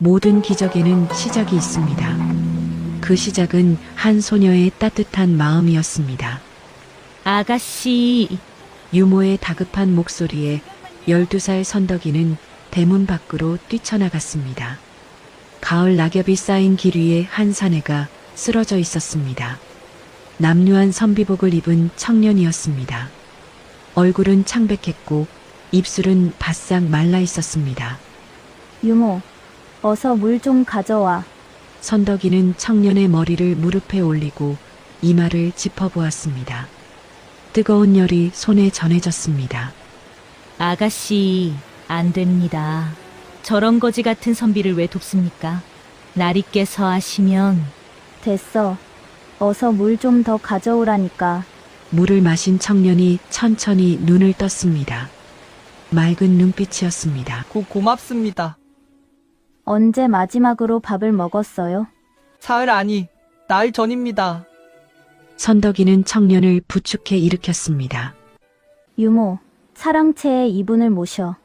모든 기적에는 시작이 있습니다. 그 시작은 한 소녀의 따뜻한 마음이었습니다. 아가씨, 유모의 다급한 목소리에 12살 선덕이는 대문 밖으로 뛰쳐나갔습니다. 가을 낙엽이 쌓인 길 위에 한 사내가 쓰러져 있었습니다. 남루한 선비복을 입은 청년이었습니다. 얼굴은 창백했고 입술은 바싹 말라 있었습니다. 유모, 어서 물 좀 가져와. 선덕이는 청년의 머리를 무릎에 올리고 이마를 짚어보았습니다. 뜨거운 열이 손에 전해졌습니다. 아가씨, 안 됩니다. 저런 거지 같은 선비를 왜 돕습니까? 나리께서 하시면. 됐어. 어서 물 좀 더 가져오라니까. 물을 마신 청년이 천천히 눈을 떴습니다. 맑은 눈빛이었습니다. 고맙습니다. 언제 마지막으로 밥을 먹었어요? 사흘 아니, 나흘 전입니다. 선덕이는 청년을 부축해 일으켰습니다. 유모, 사랑채에 이분을 모셔.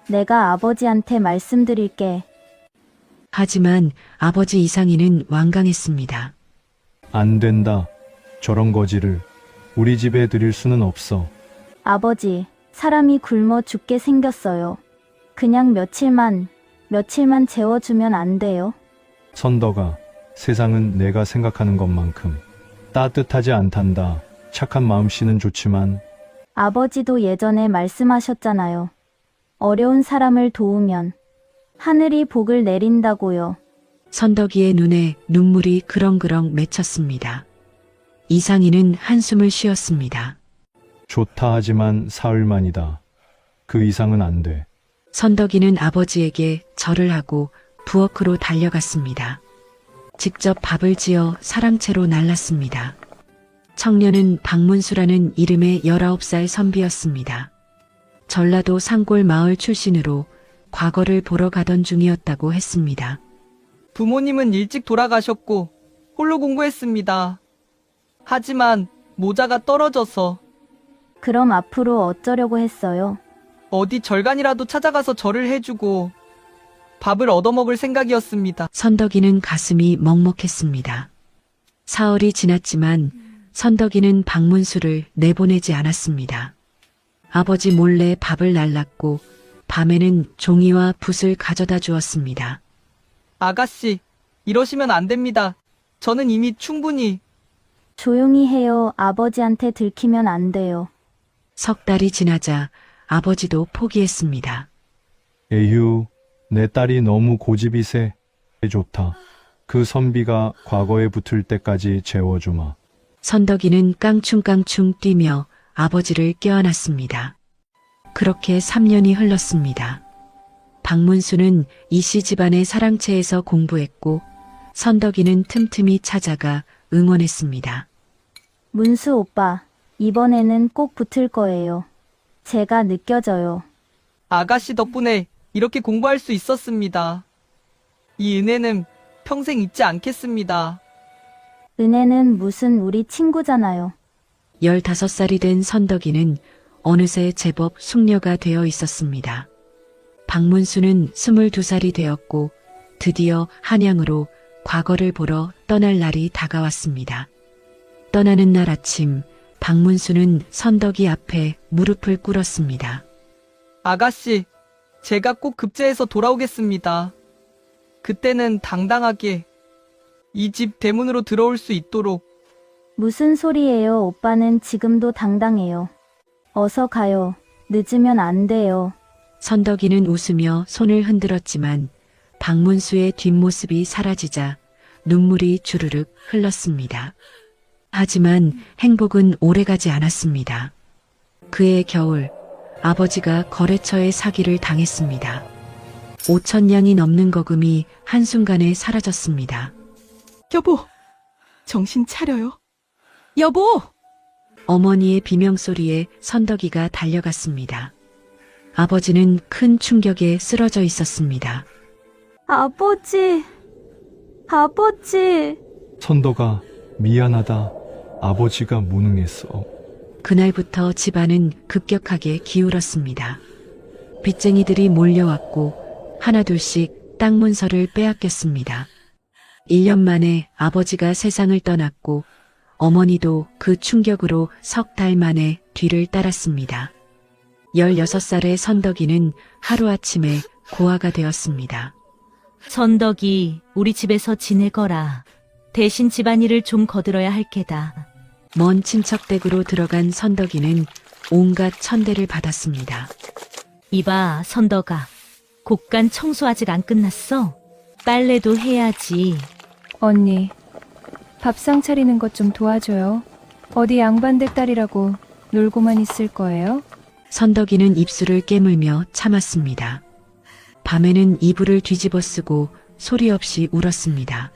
내가 아버지한테 말씀드릴게. 하지만 아버지 이상희는 완강했습니다. 안 된다. 저런 거지를 우리 집에 들일 수는 없어. 아버지, 사람이 굶어 죽게 생겼어요. 그냥 며칠만 재워주면 안 돼요? 선덕아, 세상은 내가 생각하는 것만큼 따뜻하지 않단다. 착한 마음씨는 좋지만 아버지도 예전에 말씀하셨잖아요. 어려운 사람을 도우면 하늘이 복을 내린다고요. 선덕이의 눈에 눈물이 그렁그렁 맺혔습니다. 이상희는 한숨을 쉬었습니다. 좋다 하지만 사흘만이다. 그 이상은 안 돼. 선덕이는 아버지에게 절을 하고 부엌으로 달려갔습니다. 직접 밥을 지어 사랑채로 날랐습니다. 청년은 박문수라는 이름의 19살 선비였습니다. 전라도 상골 마을 출신으로 과거를 보러 가던 중이었다고 했습니다. 부모님은 일찍 돌아가셨고 홀로 공부했습니다. 하지만 모자가 떨어져서 그럼 앞으로 어쩌려고 했어요? 어디 절간이라도 찾아가서 절을 해주고 밥을 얻어먹을 생각이었습니다. 선덕이는 가슴이 먹먹했습니다. 사흘이 지났지만 선덕이는 박문수를 내보내지 않았습니다. 아버지 몰래 밥을 날랐고 밤에는 종이와 붓을 가져다 주었습니다. 아가씨, 이러시면 안 됩니다. 저는 이미 충분히 조용히 해요. 아버지한테 들키면 안 돼요. 석 달이 지나자 아버지도 포기했습니다. 에휴, 내 딸이 너무 고집이 세. 좋다. 그 선비가 과거에 붙을 때까지 재워주마. 선덕이는 깡충깡충 뛰며 아버지를 껴안았습니다. 그렇게 3년이 흘렀습니다. 박문수는 이씨 집안의 사랑채에서 공부했고 선덕이는 틈틈이 찾아가 응원했습니다. 문수 오빠, 이번에는 꼭 붙을 거예요. 제가 느껴져요. 아가씨 덕분에 이렇게 공부할 수 있었습니다. 이 은혜는 평생 잊지 않겠습니다. 은혜는 무슨 우리 친구잖아요. 15살이 된 선덕이는 어느새 제법 숙녀가 되어 있었습니다. 박문수는 22살이 되었고 드디어 한양으로 과거를 보러 떠날 날이 다가왔습니다. 떠나는 날 아침 박문수는 선덕이 앞에 무릎을 꿇었습니다. 아가씨, 제가 꼭 급제해서 돌아오겠습니다. 그때는 당당하게 이 집 대문으로 들어올 수 있도록. 무슨 소리예요? 오빠는 지금도 당당해요. 어서 가요. 늦으면 안 돼요. 선덕이는 웃으며 손을 흔들었지만 박문수의 뒷모습이 사라지자 눈물이 주르륵 흘렀습니다. 하지만 행복은 오래가지 않았습니다. 그해 겨울 아버지가 거래처에 사기를 당했습니다. 5,000냥이 넘는 거금이 한순간에 사라졌습니다. 여보, 정신 차려요. 여보! 어머니의 비명소리에 선덕이가 달려갔습니다. 아버지는 큰 충격에 쓰러져 있었습니다. 아버지, 아버지. 선덕아, 미안하다. 아버지가 무능했어. 그날부터 집안은 급격하게 기울었습니다. 빚쟁이들이 몰려왔고 하나둘씩 땅 문서를 빼앗겼습니다. 1년 만에 아버지가 세상을 떠났고 어머니도 그 충격으로 석 달 만에 뒤를 따랐습니다. 16살의 선덕이는 하루아침에 고아가 되었습니다. 선덕이 우리 집에서 지내거라. 대신 집안일을 좀 거들어야 할 게다. 먼 친척 댁으로 들어간 선덕이는 온갖 천대를 받았습니다. 이봐, 선덕아. 곡간 청소 아직 안 끝났어? 빨래도 해야지. 언니, 밥상 차리는 것 좀 도와줘요. 어디 양반댁 딸이라고 놀고만 있을 거예요? 선덕이는 입술을 깨물며 참았습니다. 밤에는 이불을 뒤집어 쓰고 소리 없이 울었습니다.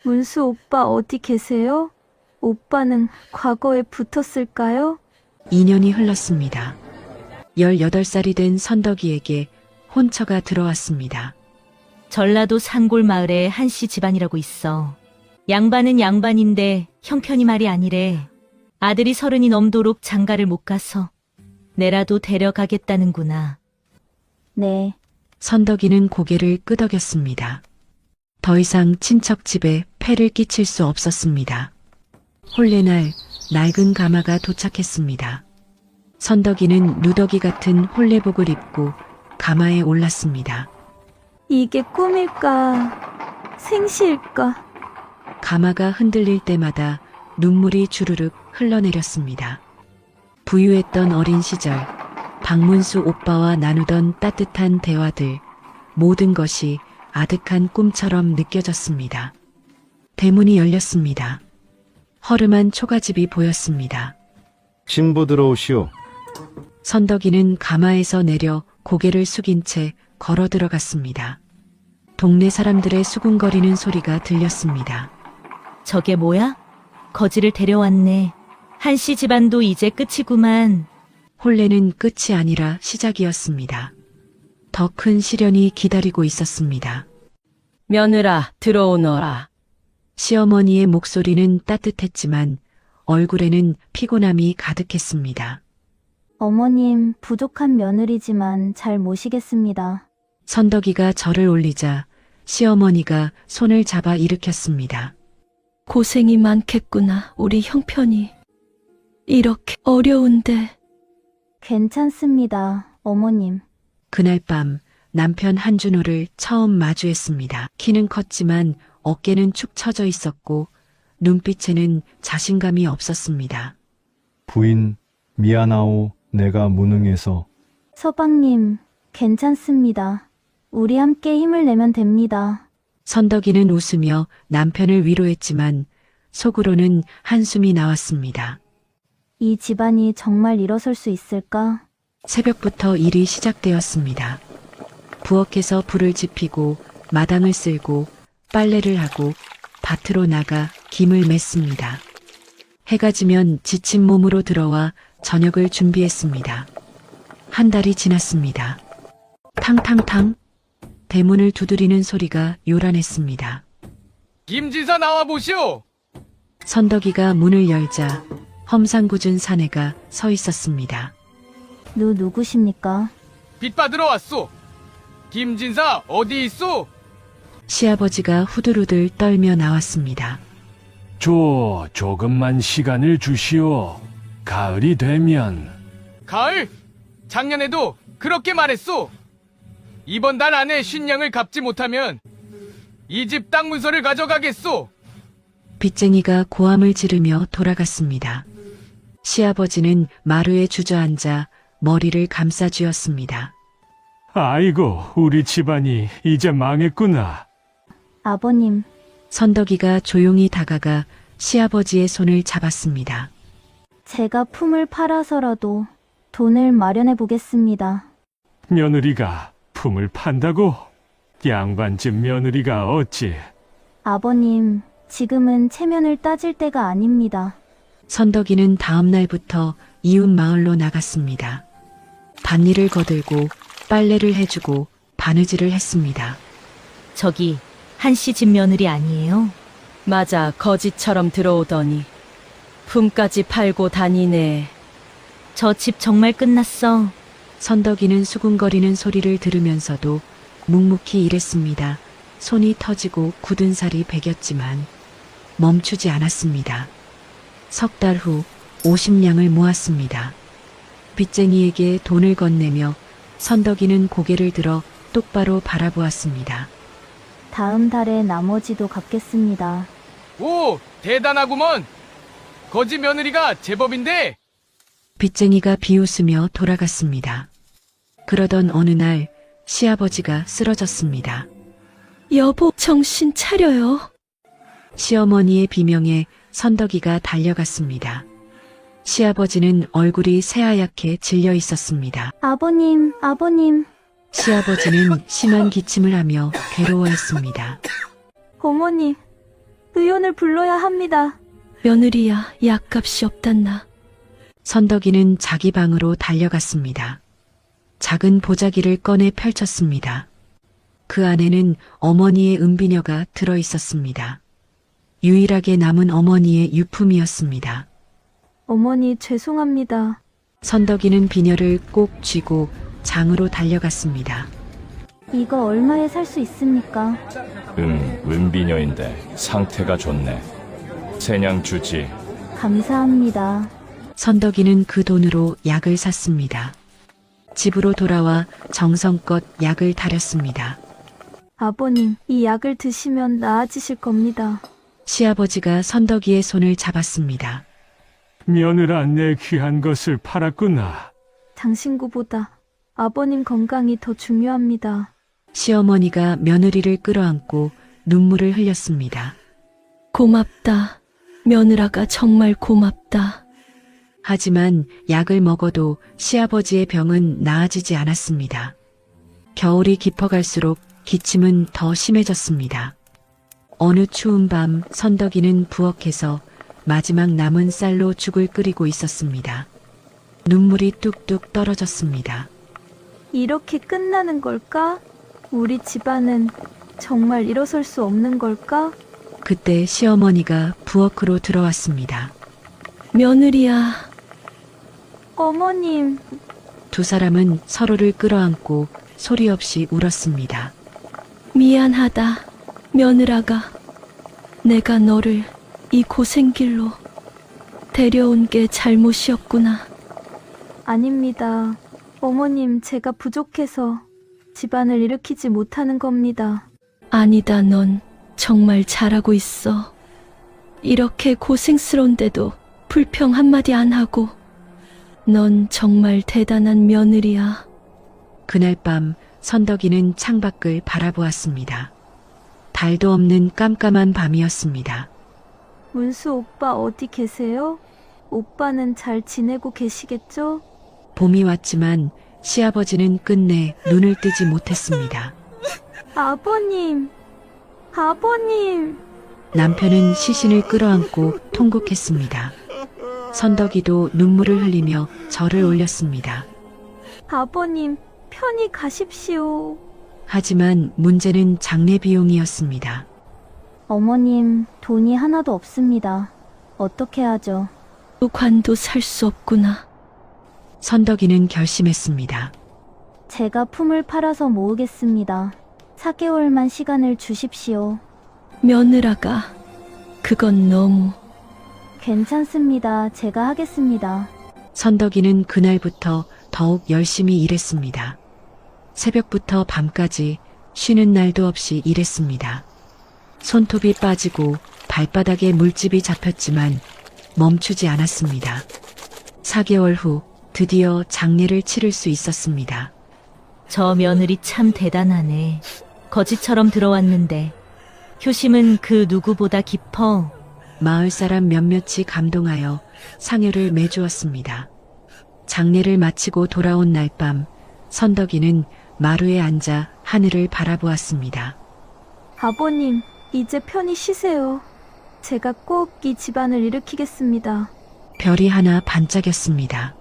문수 오빠 어디 계세요? 오빠는 과거에 붙었을까요? 2년이 흘렀습니다. 18살이 된 선덕이에게 혼처가 들어왔습니다. 전라도 산골 마을에 한씨 집안이라고 있어. 양반은 양반인데 형편이 말이 아니래. 아들이 30이 넘도록 장가를 못 가서 내라도 데려가겠다는구나. 네. 선덕이는 고개를 끄덕였습니다. 더 이상 친척 집에 폐를 끼칠 수 없었습니다. 혼례날 낡은 가마가 도착했습니다. 선덕이는 누더기 같은 혼례복을 입고 가마에 올랐습니다. 이게 꿈일까? 생시일까? 가마가 흔들릴 때마다 눈물이 주르륵 흘러내렸습니다. 부유했던 어린 시절, 박문수 오빠와 나누던 따뜻한 대화들, 모든 것이 아득한 꿈처럼 느껴졌습니다. 대문이 열렸습니다. 허름한 초가집이 보였습니다. 신부 들어오시오. 선덕이는 가마에서 내려 고개를 숙인 채 걸어 들어갔습니다. 동네 사람들의 수군거리는 소리가 들렸습니다. 저게 뭐야? 거지를 데려왔네. 한씨 집안도 이제 끝이구만. 혼례는 끝이 아니라 시작이었습니다. 더 큰 시련이 기다리고 있었습니다. 며느라, 들어오너라. 시어머니의 목소리는 따뜻했지만 얼굴에는 피곤함이 가득했습니다. 어머님, 부족한 며느리지만 잘 모시겠습니다. 선덕이가 절을 올리자 시어머니가 손을 잡아 일으켰습니다. 고생이 많겠구나, 우리 형편이. 이렇게 어려운데. 괜찮습니다, 어머님. 그날 밤 남편 한준호를 처음 마주했습니다. 키는 컸지만 어깨는 축 처져 있었고 눈빛에는 자신감이 없었습니다. 부인, 미안하오. 내가 무능해서. 서방님, 괜찮습니다. 우리 함께 힘을 내면 됩니다. 선덕이는 웃으며 남편을 위로했지만 속으로는 한숨이 나왔습니다. 이 집안이 정말 일어설 수 있을까? 새벽부터 일이 시작되었습니다. 부엌에서 불을 지피고 마당을 쓸고 빨래를 하고 밭으로 나가 김을 맸습니다. 해가 지면 지친 몸으로 들어와 저녁을 준비했습니다. 한 달이 지났습니다. 탕탕탕 대문을 두드리는 소리가 요란했습니다. 김진사 나와 보시오. 선덕이가 문을 열자 험상궂은 사내가 서 있었습니다. 누구십니까? 빚 받으러 왔소. 김진사 어디 있소? 시아버지가 후들후들 떨며 나왔습니다. 조금만 시간을 주시오. 가을이 되면. 가을? 작년에도 그렇게 말했소. 이번 달 안에 쉰냥을 갚지 못하면 이 집 땅 문서를 가져가겠소. 빚쟁이가 고함을 지르며 돌아갔습니다. 시아버지는 마루에 주저앉아 머리를 감싸쥐었습니다. 아이고, 우리 집안이 이제 망했구나. 아버님, 선덕이가 조용히 다가가 시아버지의 손을 잡았습니다. 제가 품을 팔아서라도 돈을 마련해 보겠습니다. 며느리가 품을 판다고? 양반집 며느리가 어찌? 아버님, 지금은 체면을 따질 때가 아닙니다. 선덕이는 다음 날부터 이웃 마을로 나갔습니다. 밭일을 거들고 빨래를 해주고 바느질을 했습니다. 저기 한씨 집 며느리 아니에요? 맞아, 거지처럼 들어오더니 품까지 팔고 다니네. 저 집 정말 끝났어. 선덕이는 수군거리는 소리를 들으면서도 묵묵히 일했습니다. 손이 터지고 굳은 살이 배겼지만 멈추지 않았습니다. 석 달 후 50냥을 모았습니다. 빚쟁이에게 돈을 건네며 선덕이는 고개를 들어 똑바로 바라보았습니다. 다음 달에 나머지도 갚겠습니다. 오, 대단하구먼. 거지 며느리가 제법인데. 빚쟁이가 비웃으며 돌아갔습니다. 그러던 어느 날 시아버지가 쓰러졌습니다. 여보, 정신 차려요. 시어머니의 비명에 선덕이가 달려갔습니다. 시아버지는 얼굴이 새하얗게 질려 있었습니다. 아버님, 아버님, 시아버지는 심한 기침을 하며 괴로워했습니다. 어머니, 의원을 불러야 합니다. 며느리야, 약값이 없단나. 선덕이는 자기 방으로 달려갔습니다. 작은 보자기를 꺼내 펼쳤습니다. 그 안에는 어머니의 은비녀가 들어 있었습니다. 유일하게 남은 어머니의 유품이었습니다. 어머니, 죄송합니다. 선덕이는 비녀를 꼭 쥐고 장으로 달려갔습니다. 이거 얼마에 살 수 있습니까? 은비녀인데 상태가 좋네. 세냥 주지. 감사합니다. 선덕이는 그 돈으로 약을 샀습니다. 집으로 돌아와 정성껏 약을 다렸습니다. 아버님, 이 약을 드시면 나아지실 겁니다. 시아버지가 선덕이의 손을 잡았습니다. 며느라, 내 귀한 것을 팔았구나. 장신구보다 아버님 건강이 더 중요합니다. 시어머니가 며느리를 끌어안고 눈물을 흘렸습니다. 고맙다. 며느라가 정말 고맙다. 하지만 약을 먹어도 시아버지의 병은 나아지지 않았습니다. 겨울이 깊어갈수록 기침은 더 심해졌습니다. 어느 추운 밤 선덕이는 부엌에서 마지막 남은 쌀로 죽을 끓이고 있었습니다. 눈물이 뚝뚝 떨어졌습니다. 이렇게 끝나는 걸까? 우리 집안은 정말 일어설 수 없는 걸까? 그때 시어머니가 부엌으로 들어왔습니다. 며느리야, 어머님, 두 사람은 서로를 끌어안고 소리 없이 울었습니다. 미안하다. 며느라가 내가 너를 이 고생길로 데려온 게 잘못이었구나. 아닙니다. 어머님, 제가 부족해서 집안을 일으키지 못하는 겁니다. 아니다, 넌 정말 잘하고 있어. 이렇게 고생스러운데도 불평 한마디 안 하고. 넌 정말 대단한 며느리야. 그날 밤 선덕이는 창밖을 바라보았습니다. 달도 없는 깜깜한 밤이었습니다. 문수 오빠 어디 계세요? 오빠는 잘 지내고 계시겠죠? 봄이 왔지만 시아버지는 끝내 눈을 뜨지 못했습니다. 아버님, 아버님. 남편은 시신을 끌어안고 통곡했습니다. 선덕이도 눈물을 흘리며 절을 올렸습니다. 아버님, 편히 가십시오. 하지만 문제는 장례 비용이었습니다. 어머님, 돈이 하나도 없습니다. 어떻게 하죠? 관도 살 수 없구나. 선덕이는 결심했습니다. 제가 품을 팔아서 모으겠습니다. 4개월만 시간을 주십시오. 며느라가 그건 너무. 괜찮습니다. 제가 하겠습니다. 선덕이는 그날부터 더욱 열심히 일했습니다. 새벽부터 밤까지 쉬는 날도 없이 일했습니다. 손톱이 빠지고 발바닥에 물집이 잡혔지만 멈추지 않았습니다. 4개월 후 드디어 장례를 치를 수 있었습니다. 저 며느리 참 대단하네. 거지처럼 들어왔는데 효심은 그 누구보다 깊어. 마을 사람 몇몇이 감동하여 상여를 매주었습니다. 장례를 마치고 돌아온 날 밤 선덕이는 마루에 앉아 하늘을 바라보았습니다. 아버님, 이제 편히 쉬세요. 제가 꼭 이 집안을 일으키겠습니다. 별이 하나 반짝였습니다.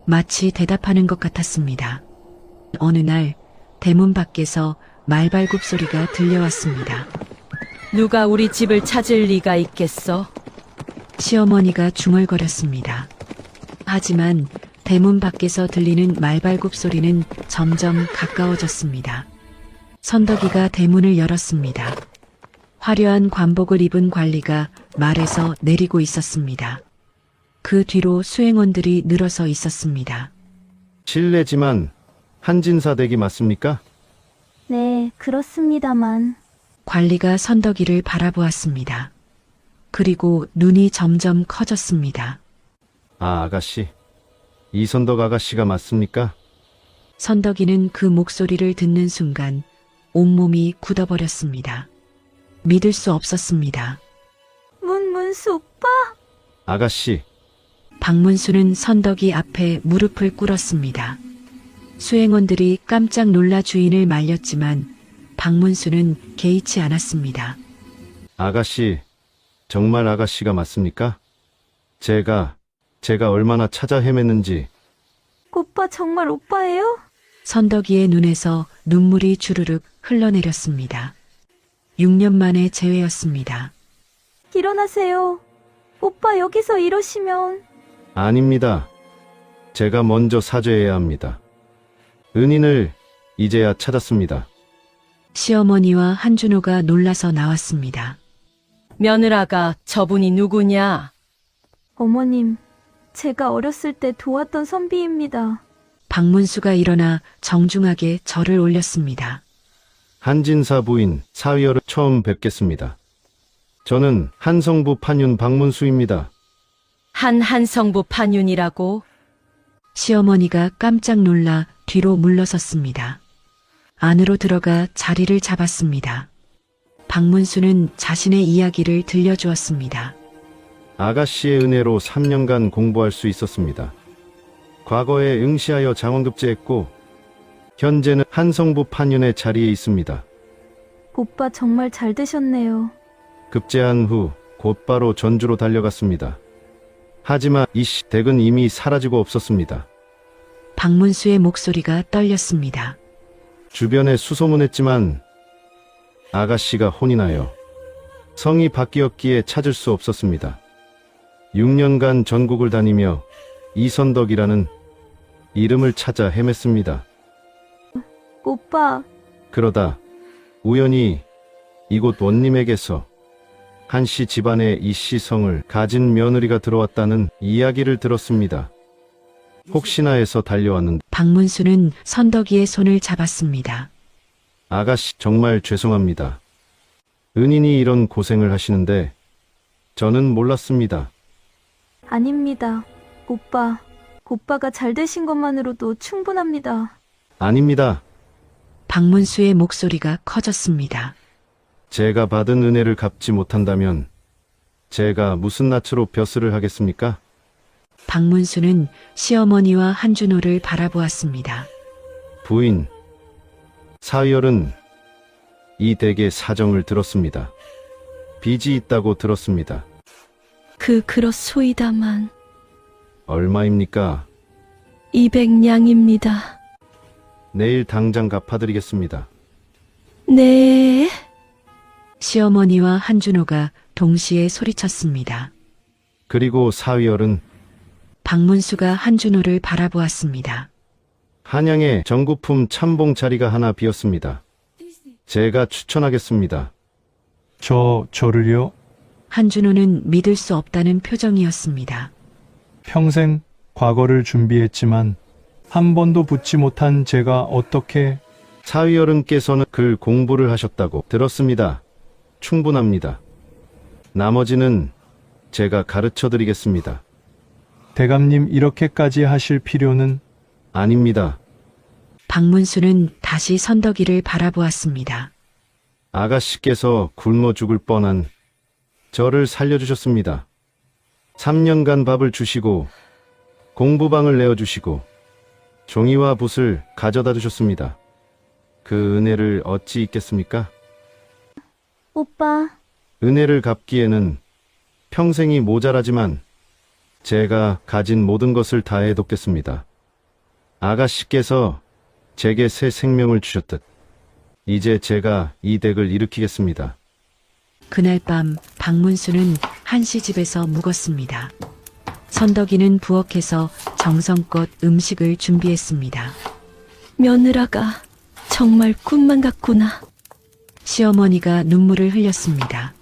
마치 대답하는 것 같았습니다. 어느 날 대문 밖에서 말발굽 소리가 들려왔습니다. 누가 우리 집을 찾을 리가 있겠어? 시어머니가 중얼거렸습니다. 하지만 대문 밖에서 들리는 말발굽 소리는 점점 가까워졌습니다. 선덕이가 대문을 열었습니다. 화려한 관복을 입은 관리가 말에서 내리고 있었습니다. 그 뒤로 수행원들이 늘어서 있었습니다. 실례지만 한진사 댁이 맞습니까? 네, 그렇습니다만. 관리가 선덕이를 바라보았습니다. 그리고 눈이 점점 커졌습니다. 아, 아가씨. 이선덕 아가씨가 맞습니까? 선덕이는 그 목소리를 듣는 순간 온몸이 굳어버렸습니다. 믿을 수 없었습니다. 문문수 오빠? 아가씨, 박문수는 선덕이 앞에 무릎을 꿇었습니다. 수행원들이 깜짝 놀라 주인을 말렸지만 박문수는 개의치 않았습니다. 아가씨, 정말 아가씨가 맞습니까? 제가 얼마나 찾아 헤맸는지. 오빠 정말 오빠예요? 선덕이의 눈에서 눈물이 주르륵 흘러내렸습니다. 6년 만에 재회였습니다. 일어나세요. 오빠 여기서 이러시면. 아닙니다. 제가 먼저 사죄해야 합니다. 은인을 이제야 찾았습니다. 시어머니와 한준호가 놀라서 나왔습니다. 며느라가 저분이 누구냐? 어머님, 제가 어렸을 때 도왔던 선비입니다. 박문수가 일어나 정중하게 절을 올렸습니다. 한진사 부인 사위어를 처음 뵙겠습니다. 저는 한성부 판윤 박문수입니다. 한성부 판윤이라고? 시어머니가 깜짝 놀라 뒤로 물러섰습니다. 안으로 들어가 자리를 잡았습니다. 박문수는 자신의 이야기를 들려주었습니다. 아가씨의 은혜로 3년간 공부할 수 있었습니다. 과거에 응시하여 장원급제했고 현재는 한성부 판윤의 자리에 있습니다. 오빠 정말 잘 되셨네요. 급제한 후 곧바로 전주로 달려갔습니다. 하지만 이 댁은 이미 사라지고 없었습니다. 박문수의 목소리가 떨렸습니다. 주변에 수소문했지만 아가씨가 혼이 나요. 성이 바뀌었기에 찾을 수 없었습니다. 6년간 전국을 다니며 이선덕이라는 이름을 찾아 헤맸습니다. 오빠, 그러다 우연히 이곳 원님에게서 한씨 집안에 이씨 성을 가진 며느리가 들어왔다는 이야기를 들었습니다. 혹시나 해서 달려왔는데 박문수는 선덕이의 손을 잡았습니다. 아가씨 정말 죄송합니다. 은인이 이런 고생을 하시는데 저는 몰랐습니다. 아닙니다. 오빠가 잘 되신 것만으로도 충분합니다. 아닙니다. 박문수의 목소리가 커졌습니다. 제가 받은 은혜를 갚지 못한다면 제가 무슨 낯으로 벼슬을 하겠습니까? 박문수는 시어머니와 한준호를 바라보았습니다. 부인, 사위얼은 이 댁의 사정을 들었습니다. 빚이 있다고 들었습니다. 그렇소이다만 얼마입니까? 200냥입니다. 내일 당장 갚아드리겠습니다. 네. 시어머니와 한준호가 동시에 소리쳤습니다. 그리고 사위얼은 박문수가 한준호를 바라보았습니다. 한양에 정구품 참봉 자리가 하나 비었습니다. 제가 추천하겠습니다. 저를요? 한준호는 믿을 수 없다는 표정이었습니다. 평생 과거를 준비했지만 한 번도 붙지 못한 제가 어떻게... 사위어른께서는 글 공부를 하셨다고 들었습니다. 충분합니다. 나머지는 제가 가르쳐 드리겠습니다. 대감님 이렇게까지 하실 필요는... 아닙니다. 박문수는 다시 선덕이를 바라보았습니다. 아가씨께서 굶어 죽을 뻔한 저를 살려주셨습니다. 3년간 밥을 주시고 공부방을 내어주시고 종이와 붓을 가져다 주셨습니다. 그 은혜를 어찌 잊겠습니까? 오빠, 은혜를 갚기에는 평생이 모자라지만 제가 가진 모든 것을 다해 돕겠습니다. 아가씨께서 제게 새 생명을 주셨듯 이제 제가 이 댁을 일으키겠습니다. 그날 밤 박문수는 한씨 집에서 묵었습니다. 선덕이는 부엌에서 정성껏 음식을 준비했습니다. 며느라가 정말 꿈만 같구나. 시어머니가 눈물을 흘렸습니다.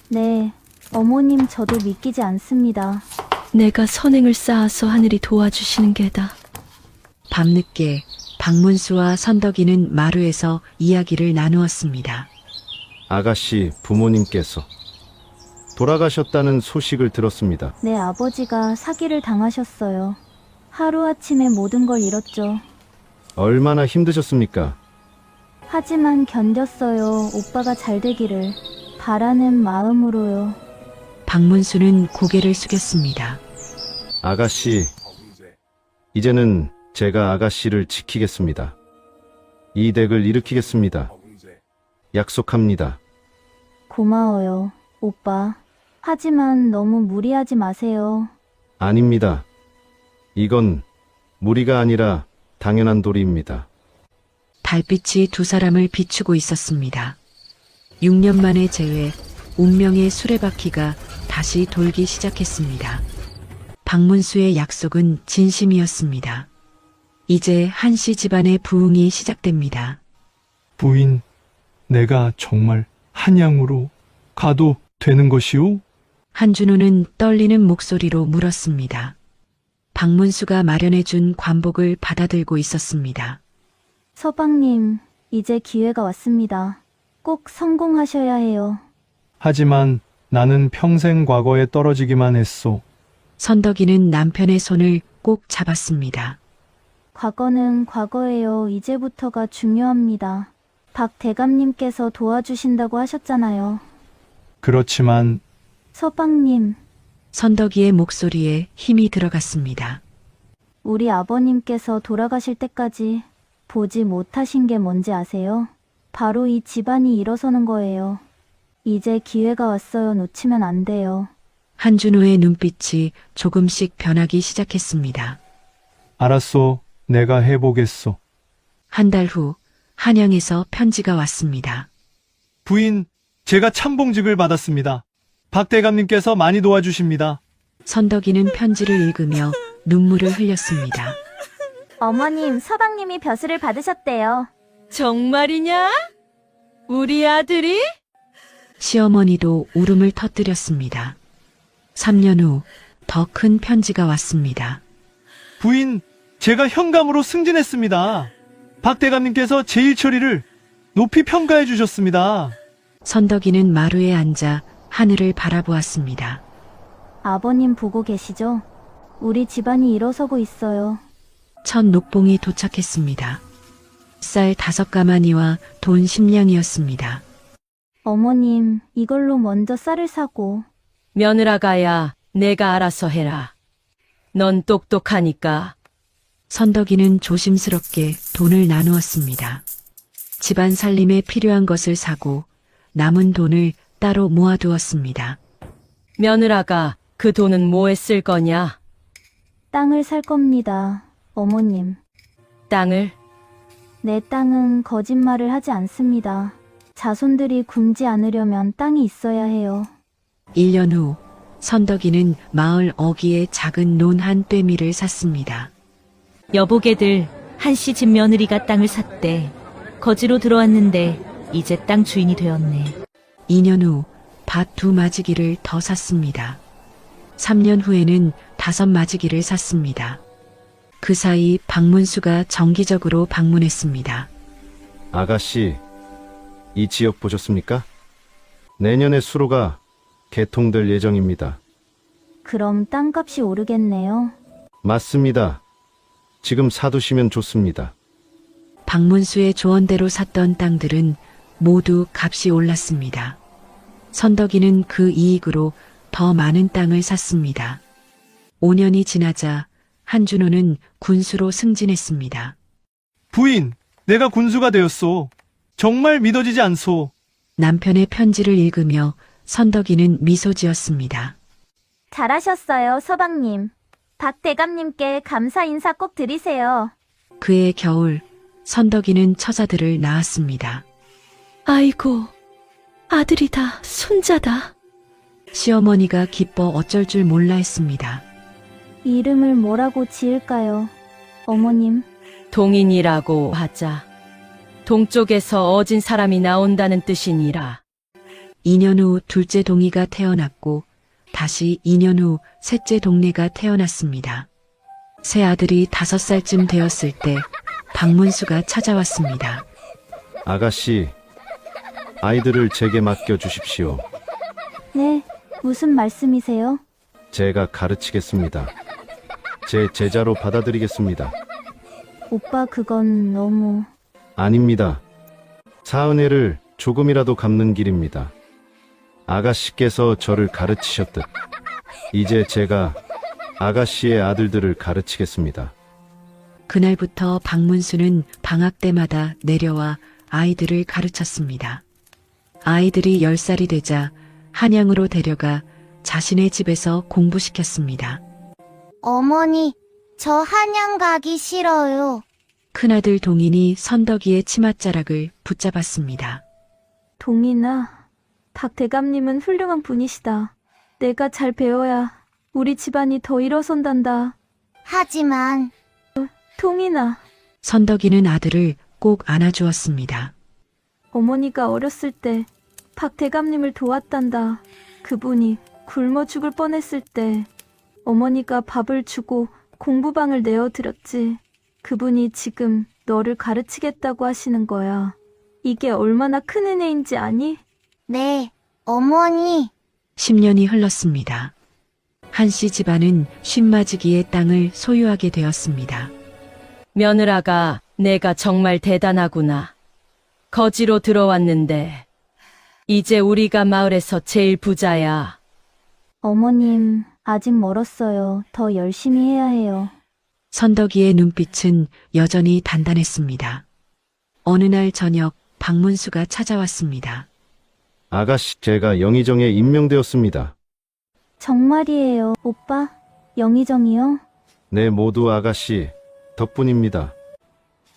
네, 어머님 저도 믿기지 않습니다. 내가 선행을 쌓아서 하늘이 도와주시는 게다. 밤늦게 박문수와 선덕이는 마루에서 이야기를 나누었습니다. 아가씨 부모님께서 돌아가셨다는 소식을 들었습니다. 네, 아버지가 사기를 당하셨어요. 하루아침에 모든 걸 잃었죠. 얼마나 힘드셨습니까? 하지만 견뎠어요. 오빠가 잘 되기를 바라는 마음으로요. 박문수는 고개를 숙였습니다. 아가씨, 이제는 제가 아가씨를 지키겠습니다. 이 댁을 일으키겠습니다. 약속합니다. 고마워요, 오빠. 하지만 너무 무리하지 마세요. 아닙니다. 이건 무리가 아니라 당연한 도리입니다. 달빛이 두 사람을 비추고 있었습니다. 6년 만에 재회, 운명의 수레바퀴가 다시 돌기 시작했습니다. 박문수의 약속은 진심이었습니다. 이제 한씨 집안의 부흥이 시작됩니다. 부인, 내가 정말 한양으로 가도 되는 것이오? 한준호는 떨리는 목소리로 물었습니다. 박문수가 마련해준 관복을 받아들고 있었습니다. 서방님, 이제 기회가 왔습니다. 꼭 성공하셔야 해요. 하지만 나는 평생 과거에 떨어지기만 했소. 선덕이는 남편의 손을 꼭 잡았습니다. 과거는 과거예요. 이제부터가 중요합니다. 박 대감님께서 도와주신다고 하셨잖아요. 그렇지만 서방님, 선덕이의 목소리에 힘이 들어갔습니다. 우리 아버님께서 돌아가실 때까지 보지 못하신 게 뭔지 아세요? 바로 이 집안이 일어서는 거예요. 이제 기회가 왔어요. 놓치면 안 돼요. 한준호의 눈빛이 조금씩 변하기 시작했습니다. 알았소. 내가 해보겠소. 한 달 후 한양에서 편지가 왔습니다. 부인, 제가 참봉직을 받았습니다. 박 대감님께서 많이 도와주십니다. 선덕이는 편지를 읽으며 눈물을 흘렸습니다. 어머님, 서방님이 벼슬을 받으셨대요. 정말이냐? 우리 아들이? 시어머니도 울음을 터뜨렸습니다. 3년 후 더 큰 편지가 왔습니다. 부인, 제가 현감으로 승진했습니다. 박 대감님께서 제 일 처리를 높이 평가해 주셨습니다. 선덕이는 마루에 앉아 하늘을 바라보았습니다. 아버님 보고 계시죠? 우리 집안이 일어서고 있어요. 첫 녹봉이 도착했습니다. 쌀 5가마니와 돈 10냥이었습니다. 어머님, 이걸로 먼저 쌀을 사고. 며느라가야, 내가 알아서 해라. 넌 똑똑하니까. 선덕이는 조심스럽게 돈을 나누었습니다. 집안 살림에 필요한 것을 사고 남은 돈을 따로 모아두었습니다. 며느라가 그 돈은 뭐에 쓸 거냐? 땅을 살 겁니다, 어머님. 땅을? 내 땅은 거짓말을 하지 않습니다. 자손들이 굶지 않으려면 땅이 있어야 해요. 1년 후 선덕이는 마을 어귀에 작은 논 한 뙤미를 샀습니다. 여보게들 한씨 집 며느리가 땅을 샀대. 거지로 들어왔는데 이제 땅 주인이 되었네. 2년 후 밭 2마지기를 더 샀습니다. 3년 후에는 5마지기를 샀습니다. 그 사이 박문수가 정기적으로 방문했습니다. 아가씨, 이 지역 보셨습니까? 내년에 수로가 개통될 예정입니다. 그럼 땅값이 오르겠네요. 맞습니다. 지금 사두시면 좋습니다. 박문수의 조언대로 샀던 땅들은 모두 값이 올랐습니다. 선덕이는 그 이익으로 더 많은 땅을 샀습니다. 5년이 지나자 한준호는 군수로 승진했습니다. 부인, 내가 군수가 되었소. 정말 믿어지지 않소. 남편의 편지를 읽으며 선덕이는 미소 지었습니다. 잘하셨어요, 서방님. 박 대감님께 감사 인사 꼭 드리세요. 그해 겨울 선덕이는 처자들을 낳았습니다. 아이고, 아들이다, 손자다. 시어머니가 기뻐 어쩔 줄 몰라 했습니다. 이름을 뭐라고 지을까요, 어머님? 동인이라고 하자. 동쪽에서 어진 사람이 나온다는 뜻이니라. 2년 후 둘째 동이가 태어났고 다시 2년 후 셋째 동네가 태어났습니다. 새 아들이 5살쯤 되었을 때 박문수가 찾아왔습니다. 아가씨, 아이들을 제게 맡겨 주십시오. 네, 무슨 말씀이세요? 제가 가르치겠습니다. 제 제자로 받아들이겠습니다. 오빠 그건 너무... 아닙니다. 사은혜를 조금이라도 갚는 길입니다. 아가씨께서 저를 가르치셨듯 이제 제가 아가씨의 아들들을 가르치겠습니다. 그날부터 박문수는 방학 때마다 내려와 아이들을 가르쳤습니다. 아이들이 10살이 되자 한양으로 데려가 자신의 집에서 공부시켰습니다. 어머니, 저 한양 가기 싫어요. 큰아들 동인이 선덕이의 치맛자락을 붙잡았습니다. 동인아, 박 대감님은 훌륭한 분이시다. 내가 잘 배워야 우리 집안이 더 일어선단다. 하지만 동인아, 선덕이는 아들을 꼭 안아주었습니다. 어머니가 어렸을 때 박 대감님을 도왔단다. 그분이 굶어 죽을 뻔했을 때 어머니가 밥을 주고 공부방을 내어드렸지. 그분이 지금 너를 가르치겠다고 하시는 거야. 이게 얼마나 큰 은혜인지 아니? 네, 어머니. 10년이 흘렀습니다. 한씨 집안은 쉰마지기의 땅을 소유하게 되었습니다. 며느라가 내가 정말 대단하구나. 거지로 들어왔는데 이제 우리가 마을에서 제일 부자야. 어머님, 아직 멀었어요. 더 열심히 해야 해요. 선덕이의 눈빛은 여전히 단단했습니다. 어느 날 저녁 박문수가 찾아왔습니다. 아가씨, 제가 영의정에 임명되었습니다. 정말이에요, 오빠? 영의정이요? 네, 모두 아가씨 덕분입니다.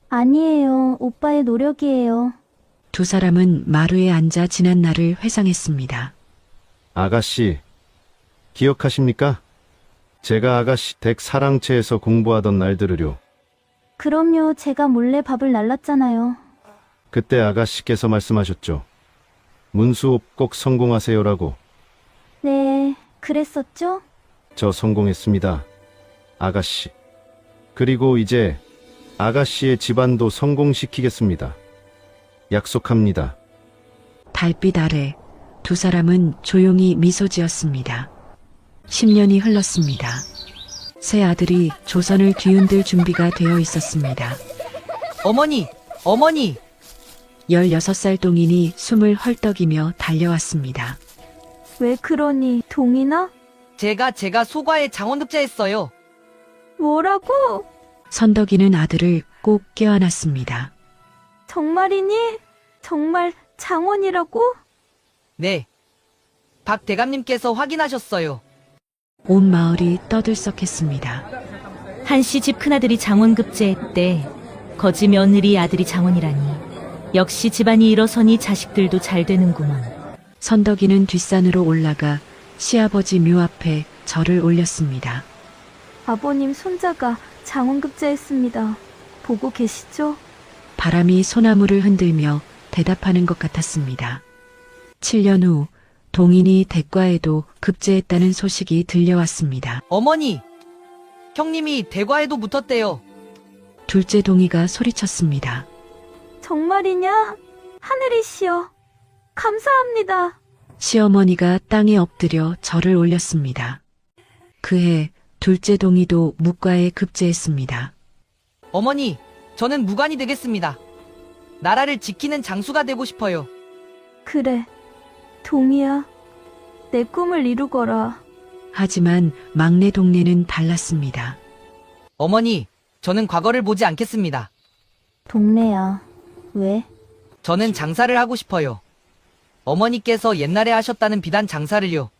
아니에요, 오빠의 노력이에요. 두 사람은 마루에 앉아 지난 날을 회상했습니다. 아가씨, 기억하십니까? 제가 아가씨 댁 사랑채에서 공부하던 날들을요. 그럼요, 제가 몰래 밥을 날랐잖아요. 그때 아가씨께서 말씀하셨죠. 문수업 꼭 성공하세요라고. 네, 그랬었죠? 저 성공했습니다. 아가씨. 그리고 이제 아가씨의 집안도 성공시키겠습니다. 약속합니다. 달빛 아래 두 사람은 조용히 미소 지었습니다. 10년이 흘렀습니다. 새 아들이 조선을 뒤흔들 준비가 되어 있었습니다. 어머니, 어머니. 16살 동인이 숨을 헐떡이며 달려왔습니다. 왜 그러니, 동인아? 제가 소과에 장원급제했어요. 뭐라고? 선덕이는 아들을 꼭 껴안았습니다. 정말이니? 정말 장원이라고? 네. 박 대감님께서 확인하셨어요. 온 마을이 떠들썩했습니다. 한씨 집 큰아들이 장원급제했대. 거지 며느리 아들이 장원이라니. 역시 집안이 일어서니 자식들도 잘 되는구먼. 선덕이는 뒷산으로 올라가 시아버지 묘 앞에 절을 올렸습니다. 아버님 손자가 장원급제했습니다. 보고 계시죠? 바람이 소나무를 흔들며 대답하는 것 같았습니다. 7년 후 동인이 대과에도 급제했다는 소식이 들려왔습니다. 어머니, 형님이 대과에도 붙었대요. 둘째 동이가 소리쳤습니다. 정말이냐? 하늘이시여, 감사합니다. 시어머니가 땅에 엎드려 절을 올렸습니다. 그해 둘째 동이도 묵과에 급제했습니다. 어머니, 저는 무관이 되겠습니다. 나라를 지키는 장수가 되고 싶어요. 그래, 동이야, 내 꿈을 이루거라. 하지만 막내 동네는 달랐습니다. 어머니, 저는 과거를 보지 않겠습니다. 동네야, 왜? 저는 장사를 하고 싶어요. 어머니께서 옛날에 하셨다는 비단 장사를요.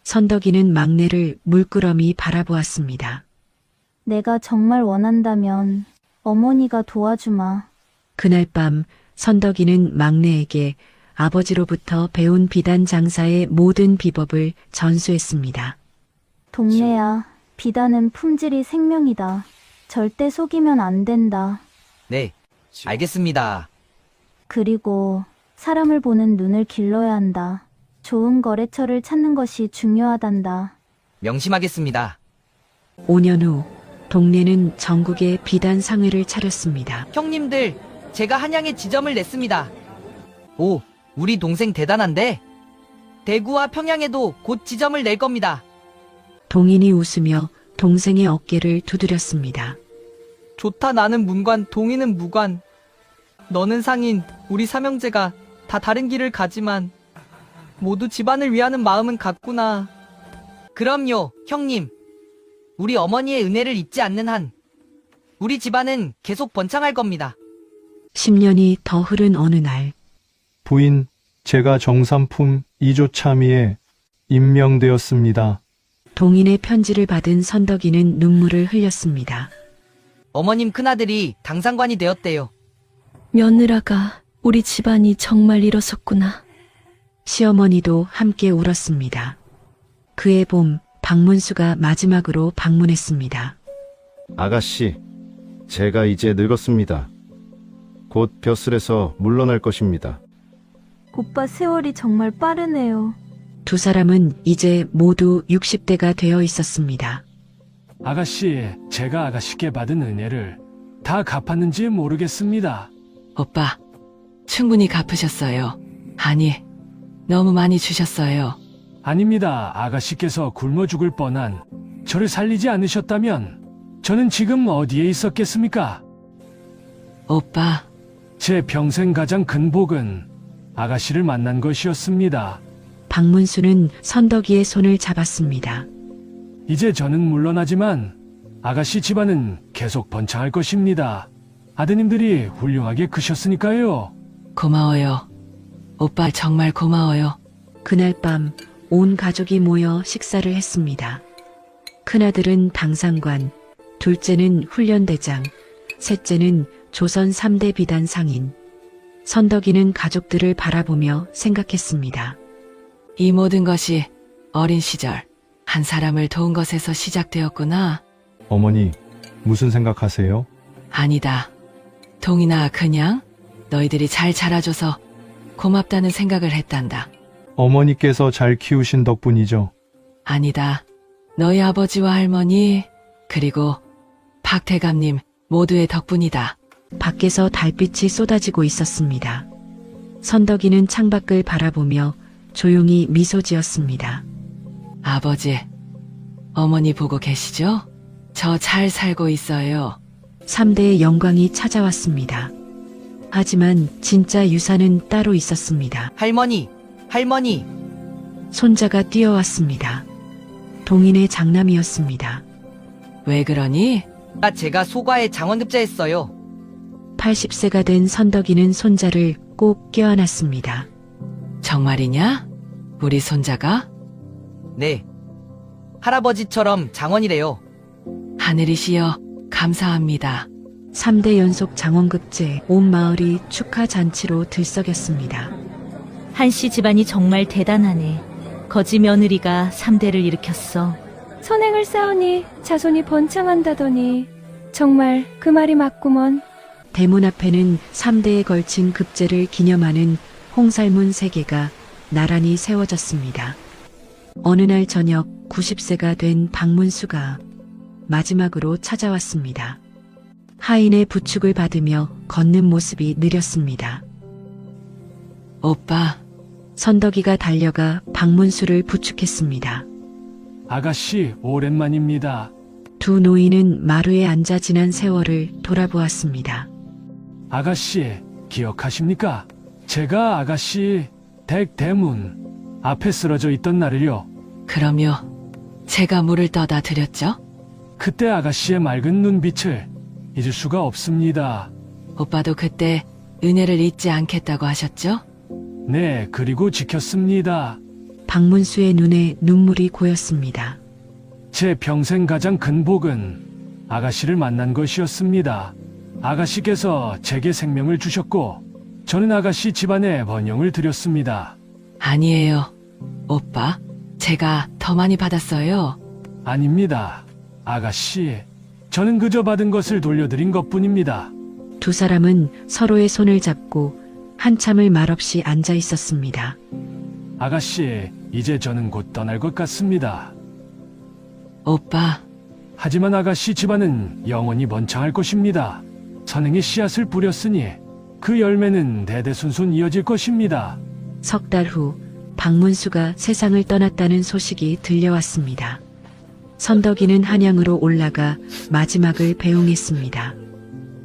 선덕이는 막내를 물끄러미 바라보았습니다. 내가 정말 원한다면 어머니가 도와주마. 그날 밤 선덕이는 막내에게 아버지로부터 배운 비단 장사의 모든 비법을 전수했습니다. 동네야, 비단은 품질이 생명이다. 절대 속이면 안 된다. 네, 알겠습니다. 그리고 사람을 보는 눈을 길러야 한다. 좋은 거래처를 찾는 것이 중요하단다. 명심하겠습니다. 5년 후 동네는 전국에 비단 상회를 차렸습니다. 형님들, 제가 한양에 지점을 냈습니다. 오, 우리 동생 대단한데? 대구와 평양에도 곧 지점을 낼 겁니다. 동인이 웃으며 동생의 어깨를 두드렸습니다. 좋다, 나는 문관, 동희는 무관. 너는 상인, 우리 삼형제가 다 다른 길을 가지만 모두 집안을 위하는 마음은 같구나. 그럼요, 형님. 우리 어머니의 은혜를 잊지 않는 한 우리 집안은 계속 번창할 겁니다. 10년이 더 흐른 어느 날 부인, 제가 정삼품 2조 참의에 임명되었습니다. 동인의 편지를 받은 선덕이는 눈물을 흘렸습니다. 어머님 큰아들이 당상관이 되었대요. 며느라가 우리 집안이 정말 일어섰구나. 시어머니도 함께 울었습니다. 그해 봄 박문수가 마지막으로 방문했습니다. 아가씨, 제가 이제 늙었습니다. 곧 벼슬에서 물러날 것입니다. 오빠 세월이 정말 빠르네요. 두 사람은 이제 모두 60대가 되어 있었습니다. 아가씨, 제가 아가씨께 받은 은혜를 다 갚았는지 모르겠습니다. 오빠, 충분히 갚으셨어요. 아니, 너무 많이 주셨어요. 아닙니다. 아가씨께서 굶어 죽을 뻔한 저를 살리지 않으셨다면 저는 지금 어디에 있었겠습니까? 오빠, 제 평생 가장 큰 복은 아가씨를 만난 것이었습니다. 박문수는 선덕이의 손을 잡았습니다. 이제 저는 물러나지만 아가씨 집안은 계속 번창할 것입니다. 아드님들이 훌륭하게 크셨으니까요. 고마워요. 오빠 정말 고마워요. 그날 밤 온 가족이 모여 식사를 했습니다. 큰아들은 당상관, 둘째는 훈련대장, 셋째는 조선 3대 비단 상인. 선덕이는 가족들을 바라보며 생각했습니다. 이 모든 것이 어린 시절 한 사람을 도운 것에서 시작되었구나. 어머니, 무슨 생각하세요? 아니다. 동이나 그냥 너희들이 잘 자라줘서 고맙다는 생각을 했단다. 어머니께서 잘 키우신 덕분이죠. 아니다. 너희 아버지와 할머니 그리고 박대감님 모두의 덕분이다. 밖에서 달빛이 쏟아지고 있었습니다. 선덕이는 창밖을 바라보며 조용히 미소 지었습니다. 아버지, 어머니 보고 계시죠? 저 잘 살고 있어요. 3대의 영광이 찾아왔습니다. 하지만 진짜 유산은 따로 있었습니다. 할머니, 할머니. 손자가 뛰어왔습니다. 동인의 장남이었습니다. 왜 그러니? 제가 소과에 장원급제했어요. 80세가 된 선덕이는 손자를 꼭 껴안았습니다. 정말이냐? 우리 손자가? 네. 할아버지처럼 장원이래요. 하늘이시여 감사합니다. 3대 연속 장원급제, 온 마을이 축하 잔치로 들썩였습니다. 한씨 집안이 정말 대단하네. 거지 며느리가 3대를 일으켰어. 선행을 쌓으니 자손이 번창한다더니 정말 그 말이 맞구먼. 대문 앞에는 3대에 걸친 급제를 기념하는 홍살문 3개가 나란히 세워졌습니다. 어느 날 저녁 90세가 된 박문수가 마지막으로 찾아왔습니다. 하인의 부축을 받으며 걷는 모습이 느렸습니다. 오빠, 선덕이가 달려가 박문수를 부축했습니다. 아가씨, 오랜만입니다. 두 노인은 마루에 앉아 지난 세월을 돌아보았습니다. 아가씨, 기억하십니까? 제가 아가씨 댁 대문 앞에 쓰러져 있던 날을요. 그러며 제가 물을 떠다 드렸죠? 그때 아가씨의 맑은 눈빛을 잊을 수가 없습니다. 오빠도 그때 은혜를 잊지 않겠다고 하셨죠? 네, 그리고 지켰습니다. 박문수의 눈에 눈물이 고였습니다. 제 평생 가장 큰 복은 아가씨를 만난 것이었습니다. 아가씨께서 제게 생명을 주셨고 저는 아가씨 집안에 번영을 드렸습니다. 아니에요. 오빠, 제가 더 많이 받았어요. 아닙니다. 아가씨, 저는 그저 받은 것을 돌려드린 것뿐입니다. 두 사람은 서로의 손을 잡고 한참을 말없이 앉아 있었습니다. 아가씨, 이제 저는 곧 떠날 것 같습니다. 오빠, 하지만 아가씨 집안은 영원히 번창할 것입니다. 선행의 씨앗을 뿌렸으니 그 열매는 대대손손 이어질 것입니다. 석 달 후 박문수가 세상을 떠났다는 소식이 들려왔습니다. 선덕이는 한양으로 올라가 마지막을 배웅했습니다.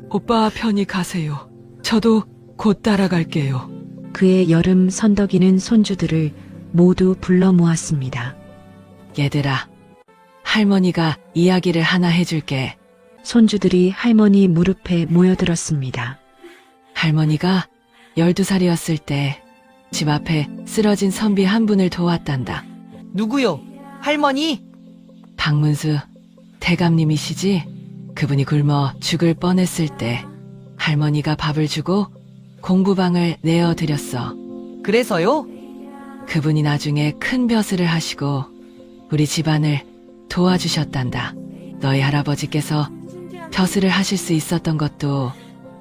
오빠 편히 가세요. 저도 곧 따라갈게요. 그의 여름 선덕이는 손주들을 모두 불러 모았습니다. 얘들아, 할머니가 이야기를 하나 해줄게. 손주들이 할머니 무릎에 모여들었습니다. 할머니가 12살이었을 때 집 앞에 쓰러진 선비 한 분을 도왔단다. 누구요? 할머니? 박문수 대감님이시지? 그분이 굶어 죽을 뻔했을 때 할머니가 밥을 주고 공부방을 내어드렸어. 그래서요? 그분이 나중에 큰 벼슬을 하시고 우리 집안을 도와주셨단다. 너희 할아버지께서 벼슬을 하실 수 있었던 것도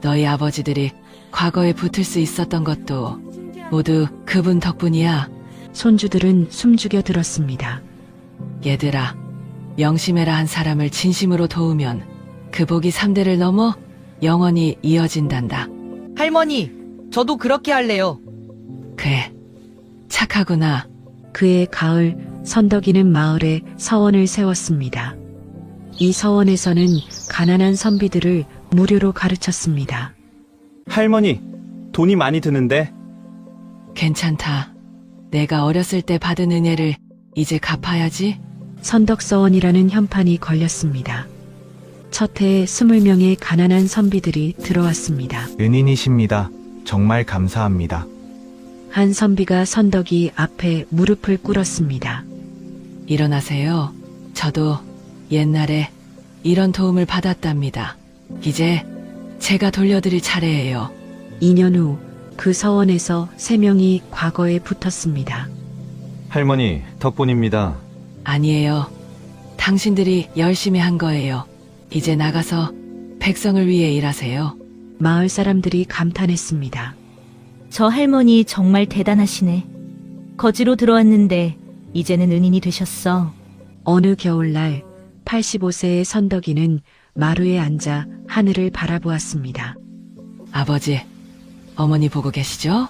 너희 아버지들이 과거에 붙을 수 있었던 것도 모두 그분 덕분이야. 손주들은 숨죽여 들었습니다. 얘들아, 명심해라. 한 사람을 진심으로 도우면 그 복이 3대를 넘어 영원히 이어진단다. 할머니, 저도 그렇게 할래요. 그래, 착하구나. 그해 가을 선덕이는 마을에 서원을 세웠습니다. 이 서원에서는 가난한 선비들을 무료로 가르쳤습니다. 할머니, 돈이 많이 드는데. 괜찮다. 내가 어렸을 때 받은 은혜를 이제 갚아야지. 선덕서원이라는 현판이 걸렸습니다. 첫 해에 20명의 가난한 선비들이 들어왔습니다. 은인이십니다. 정말 감사합니다. 한 선비가 선덕이 앞에 무릎을 꿇었습니다. 일어나세요. 저도 옛날에 이런 도움을 받았답니다. 이제 제가 돌려드릴 차례예요. 2년 후 그 서원에서 3명이 과거에 붙었습니다. 할머니, 덕분입니다. 아니에요. 당신들이 열심히 한 거예요. 이제 나가서 백성을 위해 일하세요. 마을 사람들이 감탄했습니다. 저 할머니 정말 대단하시네. 거지로 들어왔는데 이제는 은인이 되셨어. 어느 겨울날 85세의 선덕이는 마루에 앉아 하늘을 바라보았습니다. 아버지, 어머니 보고 계시죠?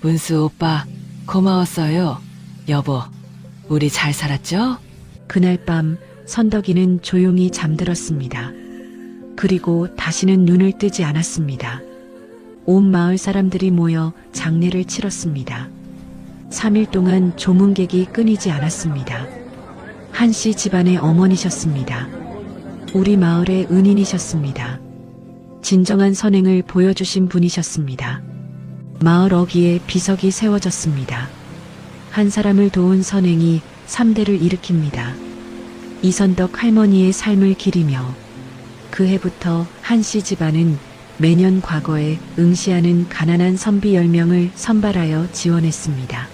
문수 오빠, 고마웠어요. 여보, 우리 잘 살았죠? 그날 밤 선덕이는 조용히 잠들었습니다. 그리고 다시는 눈을 뜨지 않았습니다. 온 마을 사람들이 모여 장례를 치렀습니다. 3일 동안 조문객이 끊이지 않았습니다. 한씨 집안의 어머니셨습니다. 우리 마을의 은인이셨습니다. 진정한 선행을 보여주신 분이셨습니다. 마을 어귀에 비석이 세워졌습니다. 한 사람을 도운 선행이 3대를 일으킵니다. 이선덕 할머니의 삶을 기리며 그 해부터 한씨 집안은 매년 과거에 응시하는 가난한 선비 10명을 선발하여 지원했습니다.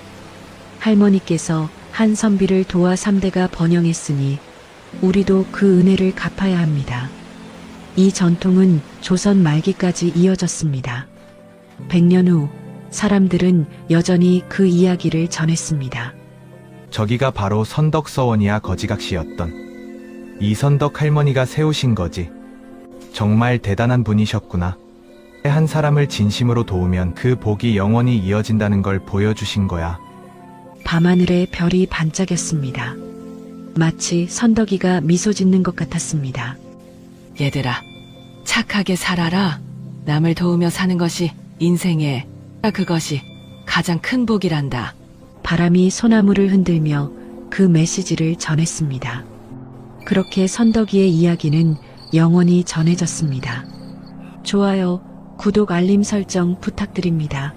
할머니께서 한 선비를 도와 3대가 번영했으니 우리도 그 은혜를 갚아야 합니다. 이 전통은 조선 말기까지 이어졌습니다. 100년 후 사람들은 여전히 그 이야기를 전했습니다. 저기가 바로 선덕서원이야 거지각시였던 이선덕 할머니가 세우신 거지. 정말 대단한 분이셨구나. 한 사람을 진심으로 도우면 그 복이 영원히 이어진다는 걸 보여주신 거야. 밤하늘에 별이 반짝였습니다. 마치 선덕이가 미소 짓는 것 같았습니다. 얘들아, 착하게 살아라. 남을 도우며 사는 것이 인생의 그것이 가장 큰 복이란다. 바람이 소나무를 흔들며 그 메시지를 전했습니다. 그렇게 선덕이의 이야기는 영원히 전해졌습니다. 좋아요, 구독, 알림 설정 부탁드립니다.